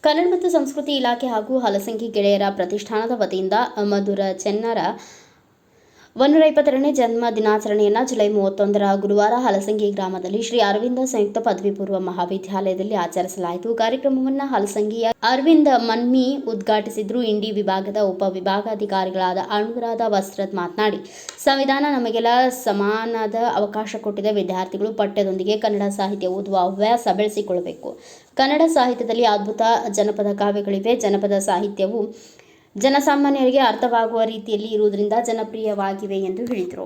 ಕನ್ನಡ ಮತ್ತು ಸಂಸ್ಕೃತಿ ಇಲಾಖೆ ಹಾಗೂ ಹಲಸಂಗಿ ಗೆಳೆಯರ ಪ್ರತಿಷ್ಠಾನದ ವತಿಯಿಂದ ಮಧುರ ಚೆನ್ನರ 122ನೇ ಜನ್ಮ ದಿನಾಚರಣೆಯನ್ನು ಜುಲೈ 31ರ ಗುರುವಾರ ಹಲಸಂಗಿ ಗ್ರಾಮದಲ್ಲಿ ಶ್ರೀ ಅರವಿಂದ ಸಂಯುಕ್ತ ಪದವಿ ಪೂರ್ವ ಮಹಾವಿದ್ಯಾಲಯದಲ್ಲಿ ಆಚರಿಸಲಾಯಿತು. ಕಾರ್ಯಕ್ರಮವನ್ನು ಹಲಸಂಗಿಯ ಅರವಿಂದ ಮನ್ಮಿ ಉದ್ಘಾಟಿಸಿದ್ರು. ಇಂಡಿ ವಿಭಾಗದ ಉಪವಿಭಾಗಾಧಿಕಾರಿಗಳಾದ ಅನುರಾಧ ವಸ್ತ್ರದ್ ಮಾತನಾಡಿ, ಸಂವಿಧಾನ ನಮಗೆಲ್ಲ ಸಮಾನದ ಅವಕಾಶ ಕೊಟ್ಟಿದೆ. ವಿದ್ಯಾರ್ಥಿಗಳು ಪಠ್ಯದೊಂದಿಗೆ ಕನ್ನಡ ಸಾಹಿತ್ಯ ಓದುವ ಹವ್ಯಾಸ ಬೆಳೆಸಿಕೊಳ್ಳಬೇಕು. ಕನ್ನಡ ಸಾಹಿತ್ಯದಲ್ಲಿ ಅದ್ಭುತ ಜನಪದ ಕಾವ್ಯಗಳಿವೆ. ಜನಪದ ಸಾಹಿತ್ಯವು ಜನಸಾಮಾನ್ಯರಿಗೆ ಅರ್ಥವಾಗುವ ರೀತಿಯಲ್ಲಿ ಇರುವುದರಿಂದ ಜನಪ್ರಿಯವಾಗಿವೆ ಎಂದು ಹೇಳಿದರು.